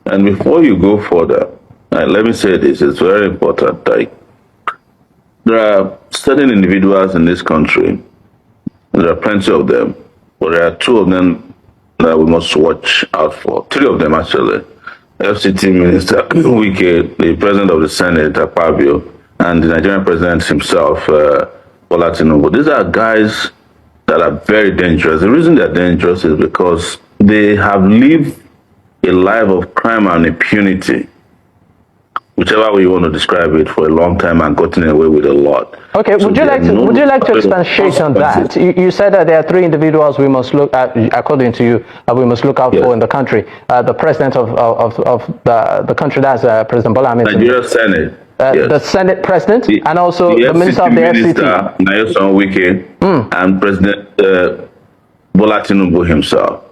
And before you go further, let me say this, it's very important. Like, there are certain individuals in this country, there are plenty of them, but there are two of them that we must watch out for. Three of them, actually. FCT Minister Wike, the President of the Senate, Akpabio, and the Nigerian President himself, Bola Tinubu. These are guys that are very dangerous. The reason they're dangerous is because they have lived a life of crime and impunity, whichever way you want to describe it, for a long time and gotten away with a lot. Okay, So would you like to expatiate on that? You said that there are three individuals we must look at, according to you, we must look out for in the country. The president of the country, that's President Bola Ahmed Tinubu. Nigeria Senate. Yes. The Senate President, and also the Minister of the FCT. Nyesom Wike, and President Bola Tinubu himself.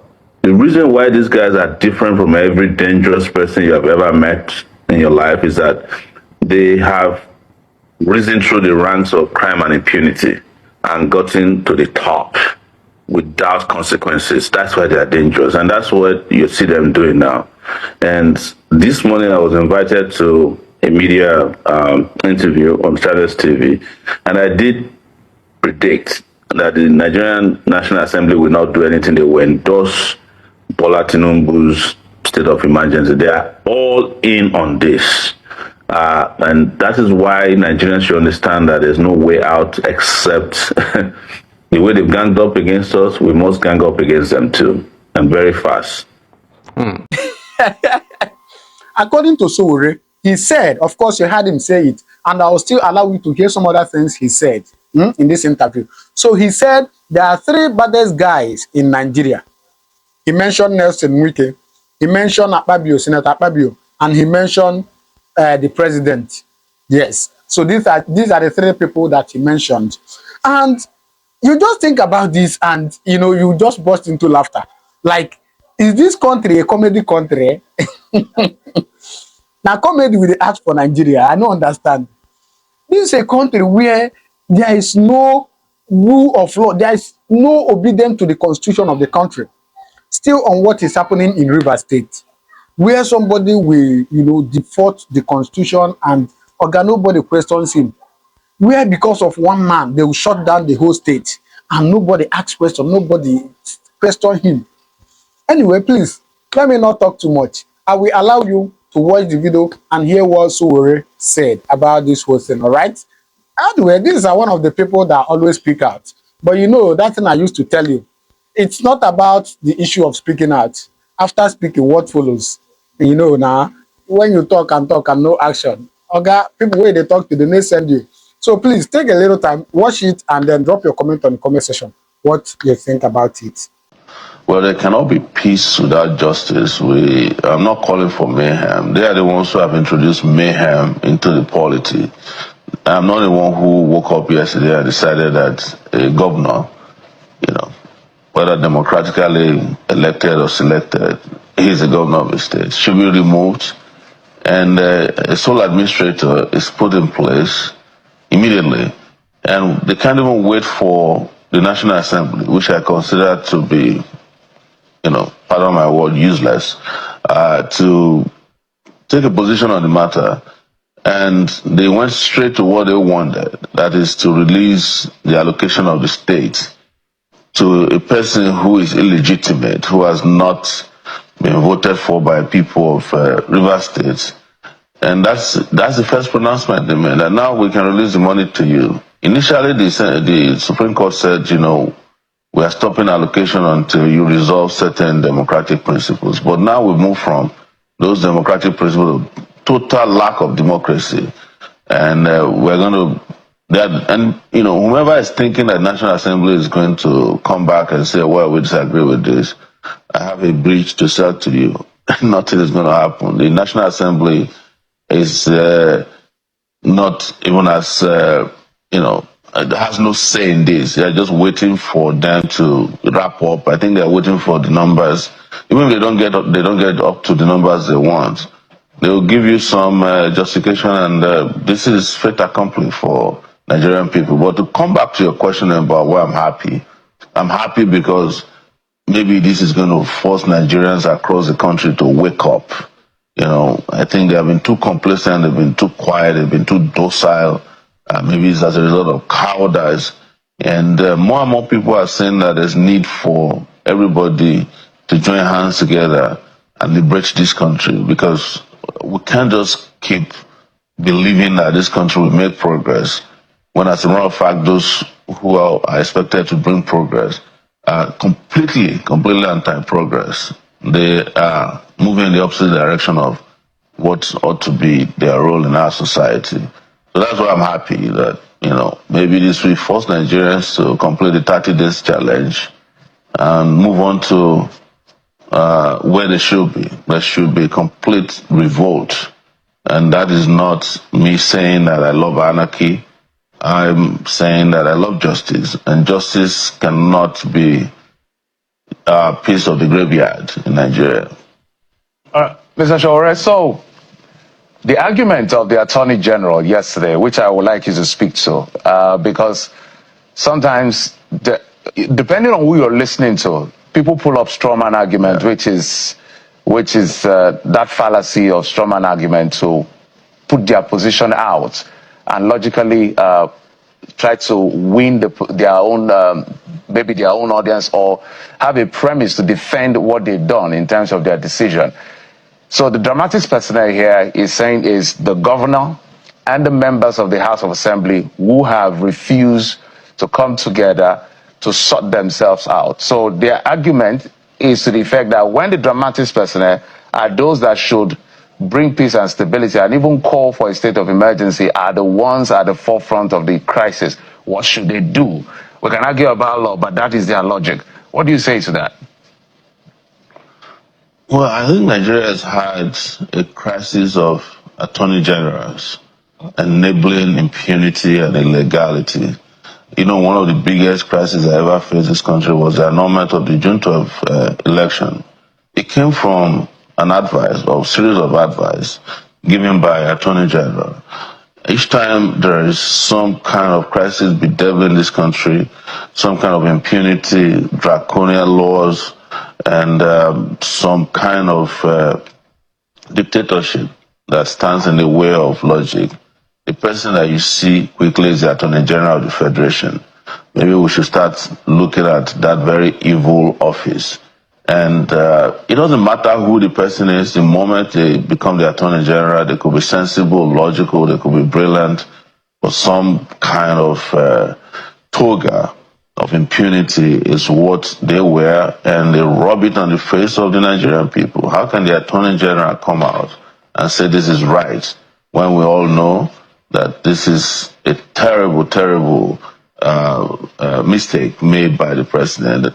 The reason why these guys are different from every dangerous person you have ever met in your life is that they have risen through the ranks of crime and impunity and gotten to the top without consequences. That's why they are dangerous, and that's what you see them doing now. And this morning I was invited to a media interview on Baddest TV, and I did predict that the Nigerian National Assembly will not do anything. They will endorse Bola Tinubu's state of emergency. They are all in on this. And that is why Nigerians should understand that there's no way out except the way they've ganged up against us, we must gang up against them too, and very fast. According to Sowore, he said, of course you heard him say it, and I will still allow you to hear some other things he said in this interview. So he said there are three baddest guys in Nigeria. He mentioned Nelson Wike, he mentioned Akpabio, Senator Akpabio, and he mentioned the president. Yes. So these are the three people that he mentioned. And you just think about this and, you just burst into laughter. Like, is this country a comedy country? Now, comedy with the ask for Nigeria, I don't understand. This is a country where there is no rule of law. There is no obedience to the constitution of the country. Still on what is happening in Rivers State, where somebody will, default the constitution and nobody questions him. Where because of one man, they will shut down the whole state and nobody asks questions, nobody question him. Anyway, please, let me not talk too much. I will allow you to watch the video and hear what Sowore said about this whole thing, all right? Anyway, these are one of the people that always speak out. But that thing I used to tell you, it's not about the issue of speaking out. After speaking, what follows? Now, when you talk and no action, okay, people where they talk to, they may send you. So please take a little time, watch it, and then drop your comment on the comment section. What you think about it? Well, there cannot be peace without justice. I'm not calling for mayhem. They are the ones who have introduced mayhem into the polity. I'm not the one who woke up yesterday and decided that a governor, whether democratically elected or selected, he's the governor of the state, should be removed. And a sole administrator is put in place immediately. And they can't even wait for the National Assembly, which I consider to be, pardon my word, useless, to take a position on the matter. And they went straight to what they wanted, that is to release the allocation of the state to a person who is illegitimate, who has not been voted for by people of Rivers State. And that's the first pronouncement they made. And now we can release the money to you. Initially, the Supreme Court said, we are stopping allocation until you resolve certain democratic principles. But now we move from those democratic principles to total lack of democracy. And we're going to, whomever is thinking that National Assembly is going to come back and say, well, we disagree with this, I have a breach to sell to you. Nothing is going to happen. The National Assembly is not even as, has no say in this. They're just waiting for them to wrap up. I think they're waiting for the numbers. Even if they don't get up to the numbers they want, they will give you some justification, and this is fait accompli for Nigerian people. But to come back to your question about why I'm happy because maybe this is going to force Nigerians across the country to wake up I think they have been too complacent, they've been too quiet, they've been too docile. Maybe it's as a result of cowardice. And more and more people are saying that there's need for everybody to join hands together and liberate this country, because we can't just keep believing that this country will make progress when, as a matter of fact, those who are expected to bring progress are completely anti-progress. They are moving in the opposite direction of what ought to be their role in our society. So that's why I'm happy that, maybe this will force Nigerians to complete the 30 days challenge and move on to where they should be. There should be complete revolt. And that is not me saying that I love anarchy. I'm saying that I love justice. And justice cannot be a piece of the graveyard in Nigeria. Mr. Shore, so the argument of the Attorney General yesterday, which I would like you to speak to, because sometimes, depending on who you're listening to, people pull up strawman argument, which is that fallacy of strawman argument to put their position out and logically try to win their own audience, or have a premise to defend what they've done in terms of their decision. So the dramatic personnel here is saying is the governor and the members of the House of Assembly who have refused to come together to sort themselves out. So their argument is to the effect that when the dramatic personnel are those that should bring peace and stability and even call for a state of emergency are the ones at the forefront of the crisis, what should they do? We can argue about law, but that is their logic. What do you say to that? Well, I think Nigeria has had a crisis of attorney generals enabling impunity and illegality. One of the biggest crises I ever faced this country was the annulment of the June 12 election. It came from an advice, or series of advice, given by Attorney General. Each time there is some kind of crisis bedeviling this country, some kind of impunity, draconian laws, and some kind of dictatorship that stands in the way of logic, the person that you see quickly is the Attorney General of the Federation. Maybe we should start looking at that very evil office. And it doesn't matter who the person is. The moment they become the Attorney General, they could be sensible, logical, they could be brilliant, but some kind of toga of impunity is what they wear, and they rub it on the face of the Nigerian people. How can the Attorney General come out and say this is right when we all know that this is a terrible, terrible mistake made by the president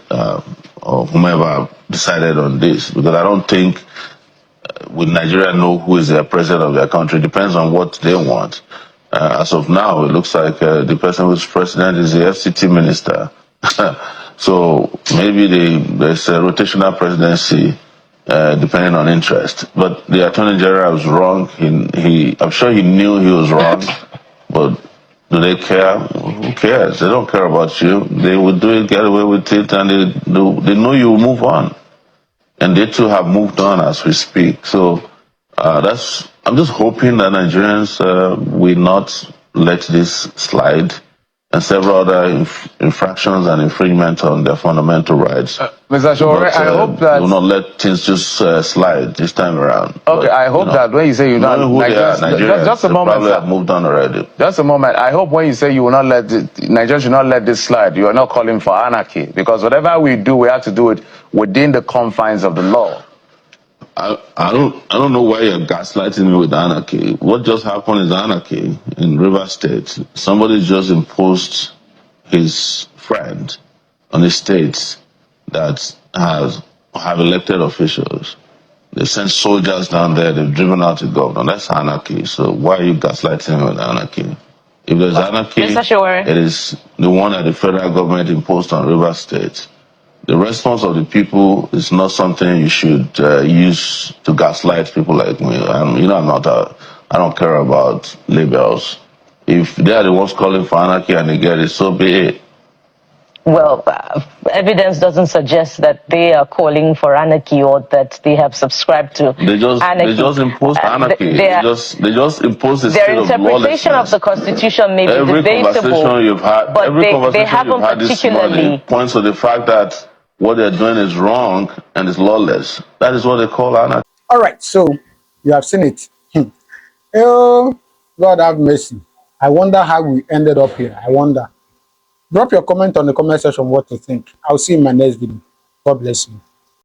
or whomever decided on this? Because I don't think will Nigeria know who is the president of their country. It depends on what they want. As of now, it looks like the person who's president is the FCT minister. So maybe there's a rotational presidency depending on interest. But the Attorney General was wrong. I'm sure he knew he was wrong. But do they care? Who cares? They don't care about you. They will do it, get away with it, and they know you will move on. And they too have moved on as we speak. So I'm just hoping that Nigerians will not let this slide, and several other infractions and infringements on their fundamental rights. Mr. Shore, I hope that will not let things just slide this time around. Okay, but, I hope that when you say you're not, Nigerians just a moment, probably have moved on already. Just a moment. I hope when you say you will not let Nigerians should not let this slide, you are not calling for anarchy, because whatever we do, we have to do it within the confines of the law. I don't know why you're gaslighting me with anarchy. What just happened is anarchy in Rivers State. Somebody just imposed his friend on the states that have elected officials. They sent soldiers down there, they've driven out the governor. That's anarchy. So why are you gaslighting me with anarchy? If there's anarchy, it is the one that the federal government imposed on Rivers State. The response of the people is not something you should use to gaslight people like me. I don't care about labels. If they are the ones calling for anarchy and they get it, so be it. Well, evidence doesn't suggest that they are calling for anarchy or that they have subscribed to anarchy. They just impose anarchy. They just impose a their state of interpretation of lawlessness. the Constitution may be Every debatable, conversation you've had, but every they conversation you've haven't had this particularly morning points to the fact that what they're doing is wrong and is lawless. That is what they call anarchy. All right, so you have seen it. Oh, God have mercy. I wonder how we ended up here. I wonder. Drop your comment on the comment section what you think. I'll see you in my next video. God bless you.